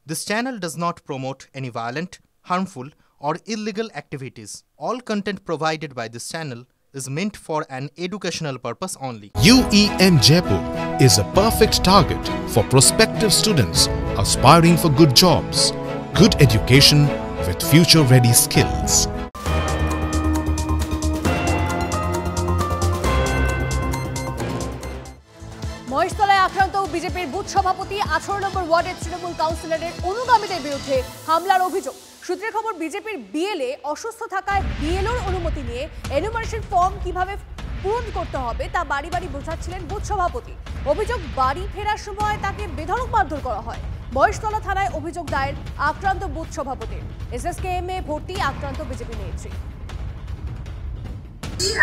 This channel does not promote any violent, harmful, or illegal activities. All content provided by this channel is meant for an educational purpose only. UEM Jaipur is a perfect target for prospective students aspiring for good jobs, good education with future-ready skills. মহেশতলায় আক্রান্ত বিজেপির booth সভাপতি 18 নম্বর ওয়ার্ডের তৃণমূল কাউন্সিলরের অনুগামীদের বিরুদ্ধে হামলার অভিযোগ। সূত্রের খবর, বিজেপির বিএলএ অসুস্থ থাকায় বিএলওর অনুমতি নিয়ে এনুমারেশন ফর্ম কিভাবে পূরণ করতে হবে তা বাড়ি বাড়ি বোঝাচ্ছিলেন বুথ সভাপতি। অভিযোগ, বাড়ি ফেরার সময় তাকে বেধড়ক মারধর করা হয়। মহেশতলা থানায় অভিযোগ দায়ের আক্রান্ত বুথ সভাপতির। এসএসকেএমে ভর্তি আক্রান্ত বিজেপি নেত্রী।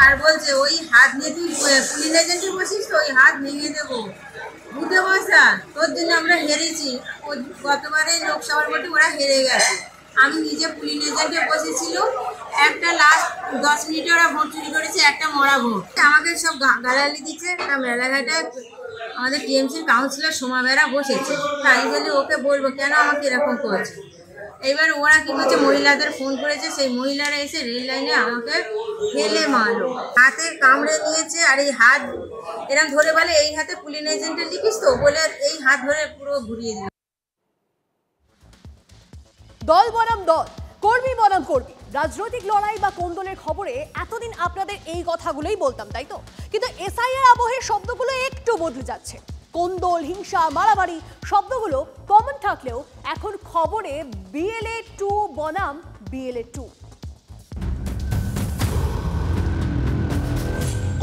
আর বলছে ওই হাত নিয়ে তুই পুলিশ এজেন্টে বসিস তো ওই হাত ভেঙে দেবো, বুঝতে বসা তোর জন্য আমরা হেরেছি। গতবারে লোকসভার ভোটে ওরা হেরে গেছে। আমি নিজে পুলিশ এজেন্টে বসেছিল, একটা লাস্ট 10 মিনিটে ওরা ভোট চুরি করেছে, একটা মরা ভোট। আমাকে সব গালাগালি দিচ্ছে। মেলাঘাটে আমাদের টিএমসির কাউন্সিলর সোমা বেরা বসেছে, তাই বলে ওকে বলবো কেন আমাকে এরকম করছে। এবার ওরা কি করছে, মহিলাদের ফোন করেছে, সেই মহিলারা এসে রেল লাইনে আমাকে ফেলে মারলো, হাতে কামড়ে নিয়েছে। আর এই হাত এরকম ধরে বলে এই হাতে পুলিশ এজেন্টে লিখিস তো, বলে এই হাত ধরে পুরো ঘুরিয়ে দিল। দল বনাম দল, কর্মী বনাম কর্মী, রাজনৈতিক লড়াই বা কোন্দলের খবরে এতদিন আপনাদের এই কথাগুলোই বলতাম, তাই তো? কিন্তু এসআইআর আবহে শব্দগুলো একটু বদলে যাচ্ছে। কোন্দল, হিংসা, মারামারি শব্দগুলো কমন থাকলেও এখন খবরে বিএলএ 2 বনাম বিএলএ 2।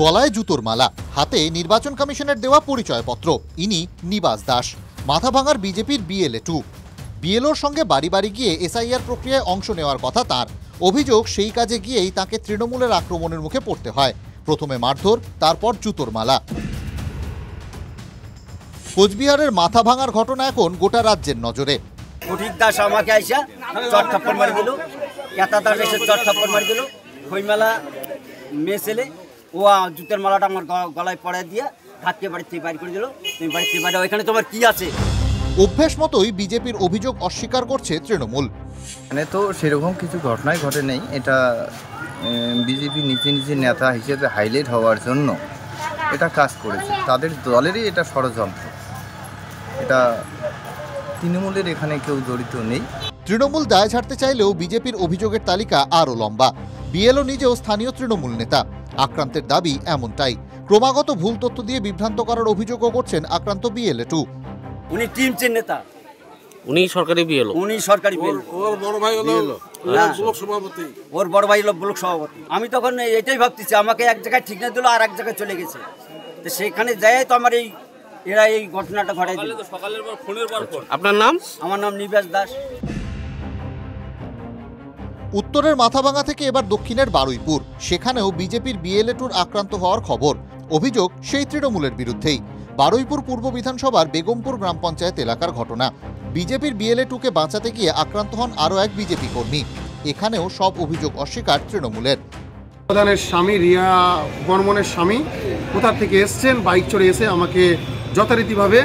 গলায় জুতোর মালা, হাতে নির্বাচন কমিশনের দেওয়া পরিচয়পত্র। ইনি নিবাস দাস, মাথাভাঙার বিজেপির বিএলএ 2। বিএলওর সঙ্গে বাড়ি বাড়ি গিয়ে এসআইআর প্রক্রিয়ায় অংশ নেওয়ার কথা তার। অভিযোগ, সেই কাজে গিয়েই তাকে তৃণমূলের আক্রমণের মুখে পড়তে হয়। প্রথমে মারধর, তারপর জুতোর মালা। কোচবিহারের মাথা ভাঙার ঘটনা এখন গোটা রাজ্যের নজরে। ফটিক দাস আমাকে আইসা চট থাপ্পড় মারি দিল, কেতা দাস এসে চট থাপ্পড় মারি দিল। খইমেলা মেয়ে ছেলে ও জুতের মালাটা আমার গলায় পড়ায় দিয়ে হাতকে বাড়িতে বাইর করে দিল। তুমি বাড়িতে বাইরে, ওইখানে তোমার কি আছে? অভ্যেস মতোই বিজেপির অভিযোগ অস্বীকার করছে তৃণমূল। মানে তো সেরকম কিছু ঘটনাই ঘটে নেই। এটা বিজেপি নিজে নিজে নেতা হিসেবে হাইলাইট হওয়ার জন্য এটা কাজ করেছে, তাদের দলেরই এটা ষড়যন্ত্র। এটা তৃণমূলের এখানে কেউ জড়িত নেই। তৃণমূল দায় ছাড়তে চাইলেও বিজেপির অভিযোগের তালিকা আরও লম্বা। বিএলও নিজেও স্থানীয় তৃণমূল নেতা। আক্রান্তের দাবি এমনটাই। ক্রমাগত ভুল তথ্য দিয়ে বিভ্রান্ত করার অভিযোগও করছেন আক্রান্ত বিএলএ 2। উনি টিমসের নেতা, উনি সরকারি বিএলও। উনি সরকারি বিএলও। ওর বড় ভাই হলো ব্লক সভাপতি। ওর বড় ভাই হলো ব্লক সভাপতি। আমি তখন এটাই ভাবতেছি, আমাকে এক জায়গায় ঠিক না দিল, আর এক জায়গায় চলে গেছে। তো সেখানে যাই তো আমার এরা এই ঘটনাটা ঘটাই দিল। আপনার নাম? আমার নাম নিবাস দাস। উত্তরের মাথাভাঙা থেকে এবার দক্ষিণের বারুইপুর, সেখানেও বিজেপির বিএলএ 2 আক্রান্ত হওয়ার খবর। অভিযোগ সেই তৃণমূলের বিরুদ্ধেই। বারুইপুর পূর্ব বিধানসভার বেগমপুর গ্রাম পঞ্চায়েত এলাকার ঘটনা। বিজেপির বিএলএ 2কে বাঁচাতে গিয়ে আক্রান্ত হন আরও এক বিজেপি কর্মী। এখানেও সব অভিযোগ অস্বীকার তৃণমূলের। প্রধানের স্বামী, রিয়া বর্মনের স্বামী কোথা থেকে এসছেন, বাইক চড়ে এসে আমাকে যথারীতিভাবে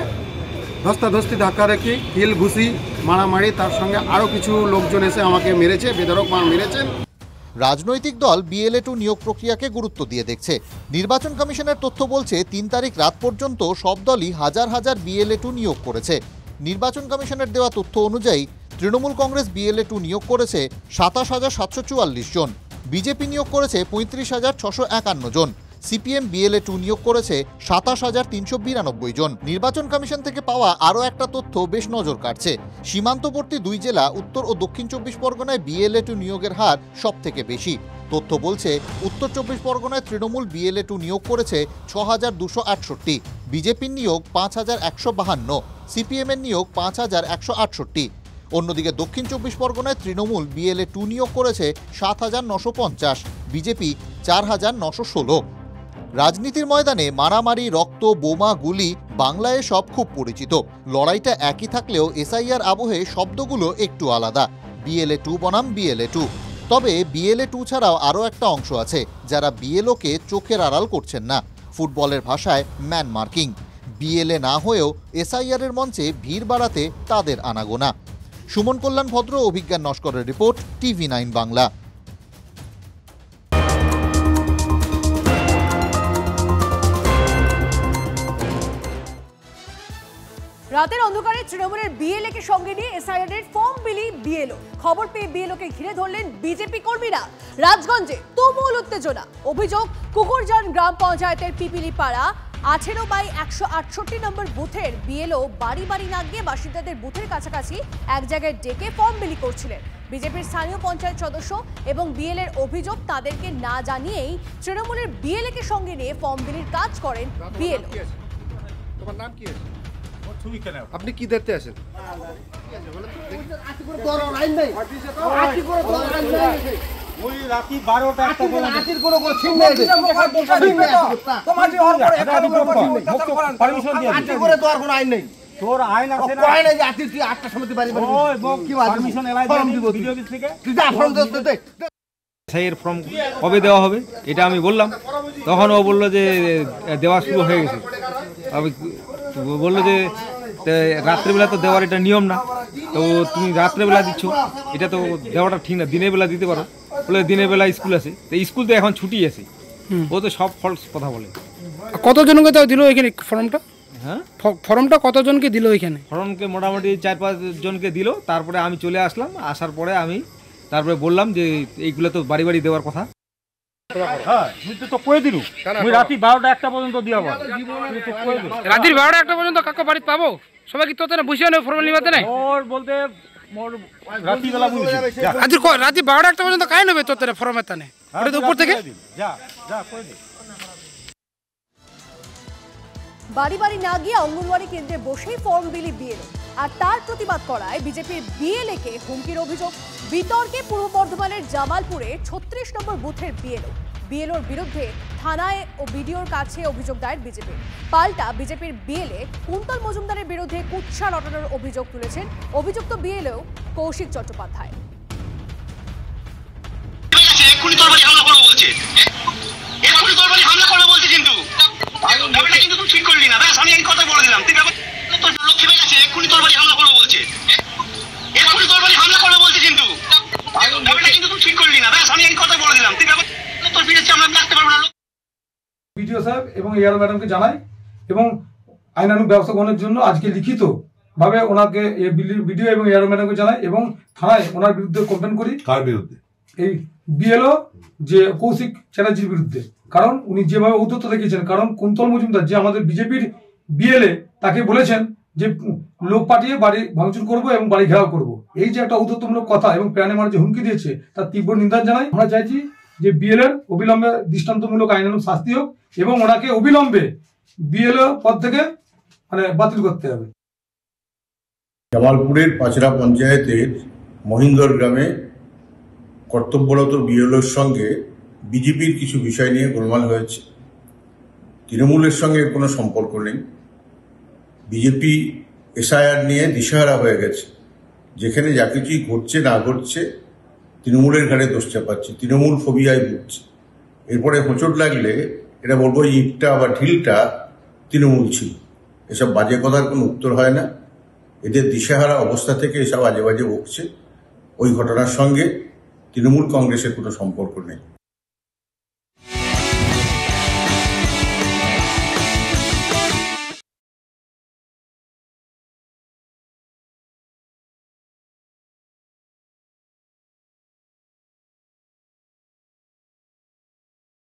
ধস্তাধস্তি ধাক্কা রেখে কিল ঘুষি মারামারি, তার সঙ্গে আরও কিছু লোকজন এসে আমাকে মেরেছে, বেধড়ক মার মেরেছেন। রাজনৈতিক দল বিএলএ 2 নিয়োগ প্রক্রিয়াকে গুরুত্ব দিয়ে দেখছে। নির্বাচন কমিশনের তথ্য বলছে 3 তারিখ রাত পর্যন্ত সব দলই হাজার হাজার বিএলএ 2 নিয়োগ করেছে। নির্বাচন কমিশনের দেওয়া তথ্য অনুযায়ী তৃণমূল কংগ্রেস বিএলএ 2 নিয়োগ করেছে 27,744 জন, বিজেপি নিয়োগ করেছে 35,651 জন, সিপিএম বিএলএ 2 নিয়োগ করেছে 27,392 জন। নির্বাচন কমিশন থেকে পাওয়া আরও একটা তথ্য বেশ নজর কাটছে। সীমান্তবর্তী 2 জেলা উত্তর ও দক্ষিণ 24 পরগনায় বিএলএ 2 নিয়োগের হার সব থেকে বেশি। তথ্য বলছে উত্তর 24 পরগনায় তৃণমূল বিএলএ 2 নিয়োগ করেছে 6,268, বিজেপির নিয়োগ 5,152, সিপিএমের নিয়োগ 5,168। অন্যদিকে দক্ষিণ 24 পরগনায় তৃণমূল বিএলএ 2 নিয়োগ করেছে 7,950, বিজেপি 4,916। রাজনীতির ময়দানে মারামারি, রক্ত, বোমা, গুলি, বাংলায় সব খুব পরিচিত। লড়াইটা একই থাকলেও এসআইআর আবহে শব্দগুলো একটু আলাদা। বিএলএ 2 বনাম বিএলএ 2। তবে বিএলএ 2 ছাড়াও আরও একটা অংশ আছে যারা বিএলওকে চোখের আড়াল করছেন না। ফুটবলের ভাষায় ম্যান মার্কিং। বিএলএ না হয়েও এসআইআরের মঞ্চে ভিড় বাড়াতে তাদের আনাগোনা। সুমন কল্যাণ ভদ্র, অভিজ্ঞান নস্করের রিপোর্ট, TV9 বাংলা। রাতের অন্ধকারে তৃণমূলের বিএলএ কে সঙ্গে নিয়ে এসআইআর ফর্ম বিলি বিএলও। খবর পেয়ে বিএলও কে ঘিরে ধরলেন বিজেপি কর্মীরা। রাজগঞ্জে তুমুল উত্তেজনা। অভিযোগ, কুকুরজান গ্রাম পঞ্চায়েতের পিপিলিপাড়া 18/168 নম্বর বুথের বিএলও বাড়ি বাড়ি না গিয়ে বাসিন্দাদের বুথের কাছাকাছি এক জায়গায় ডেকে ফর্ম বিলি করছিলেন। বিজেপির স্থানীয় পঞ্চায়েত সদস্য এবং বিএলএর অভিযোগ, তাদেরকে না জানিয়েই তৃণমূলের বিএলএ কে সঙ্গে নিয়ে ফর্ম বিলির কাজ করেন বিএলও। তোমার নাম কি আছে? আপনি কি দেখতে আসেন? এর ফর্ম কবে দেওয়া হবে এটা আমি বললাম, তখন ও বললো যে দেওয়া শুরু হয়ে গেছে। বললো যে রাত্রেবেলা তো দেওয়ার এটা নিয়ম না, তো তুমি রাত্রেবেলা দিচ্ছ, এটা তো দেওয়াটা ঠিক না, দিনের বেলা দিতে পারো। বলে দিনের বেলা স্কুল আছে, তো স্কুল তো এখন ছুটি আছে। ও তো সব ফলস কথা বলে। কতজনকে তো দিল এখানে ফর্মটা? হ্যাঁ, ফর্মটা কতজনকে দিল এখানে? ফর্মকে মোটামুটি 4-5 জনকে দিল। তারপরে আমি চলে আসলাম, আসার পরে আমি তারপরে বললাম যে এইগুলো তো বাড়ি বাড়ি দেওয়ার কথা। রাত্রি 12টা-1টা পর্যন্ত কাকা বাড়িতে পাবো? সবাই কি তোতে বুঝিয়ে নেবে ফর্মাল নিবাতে নাই? রাত্রি 12টা-1টা পর্যন্ত কাই নেবে তোতে ফর্মের টানে? উপর থেকে বাড়ি বাড়ি না গিয়ে অঙ্গনওয়াড়ি কেন্দ্রে বসেই ফর্ম বিলি বিএলও। আর তার প্রতিবাদ করায় বিজেপির বিএলএ কে হুমকির অভিযোগ। বিতর্কে পূর্ব বর্ধমানের জামালপুরে 36 নম্বর বুথের বিএলওর বিরুদ্ধে থানায় ও বিডিওর কাছে অভিযোগ দায়ের বিজেপির। পাল্টা বিজেপির বিএলএ কুন্তল মজুমদারের বিরুদ্ধে কুৎসা রটানোর অভিযোগ তুলেছেন অভিযুক্ত বিএলও কৌশিক চট্টোপাধ্যায়। ঠিক করলি না, আমি এই কথা বলে দিলাম, তুই লক্ষ্মী বেড়ে গেছে, এক্ষুনি তোর বাড়ি হামলা করবো বলছে, এক্ষুনি তোর বাড়ি হামলা করবো বলছে, কিন্তু ব্যাপারটা কিন্তু তুই ঠিক করলি না, আমি এই কথা বলে দিলাম, তুই তোর ফিরেছে, আমরা আসতে পারবো না। বিডিও সাহেব এবং এআরও ম্যাডামকে জানাই এবং আইনানুগ ব্যবস্থা গ্রহণের জন্য আজকে লিখিত ভাবে ওনাকে বিডিও এবং এআরও ম্যাডামকে জানাই এবং থানায় ওনার বিরুদ্ধে কমপ্লেন করি। কার বিরুদ্ধে? এই বিএলও যে কৌশিক চ্যাটার্জির বিরুদ্ধে। কারণ উনি যেভাবে উদ্যত দেখিয়েছেন, কারণ কুন্তল মজুমদার যে আমাদের বিজেপির বিএলএ, তাকে বলেছেন যে লোক পাঠিয়ে বাড়ি ভাঙচুর করবো এবং বাড়ি ঘেরাও করবো। এই যে একটা উদ্ধতমূলক কথা এবং প্রাণে মারার যে হুমকি দিয়েছে, তার তীব্র নিন্দা জানাই। আমরা চাইছি যে বিএলএর অবিলম্বে দৃষ্টান্তমূলক আইনানুগ শাস্তি হোক এবং ওনাকে অবিলম্বে বিএলও পদ থেকে বাতিল করতে হবে। জামালপুরের পাচরা পঞ্চায়েতের মহিন্দর গ্রামে কর্তব্যরত বিএলওর সঙ্গে বিজেপির কিছু বিষয় নিয়ে গোলমাল হয়েছে। তৃণমূলের সঙ্গে কোনো সম্পর্ক নেই। বিজেপি এসআইআর নিয়ে দিশাহারা হয়ে গেছে। যেখানে যা কিছুই ঘটছে না ঘটছে তৃণমূলের ঘাড়ে দোষ চাপাচ্ছে, তৃণমূল ফোবিয়ায় ভুগছে। এরপরে হোঁচট লাগলে এটা বলবো ইটটা বা ঢিলটা তৃণমূল ছিল। এসব বাজে কথার কোনো উত্তর হয় না। এদের দিশাহারা অবস্থা থেকে এসব আজে বাজে বকছে। ওই ঘটনার সঙ্গে তৃণমূল কংগ্রেসের কোনো সম্পর্ক নেই।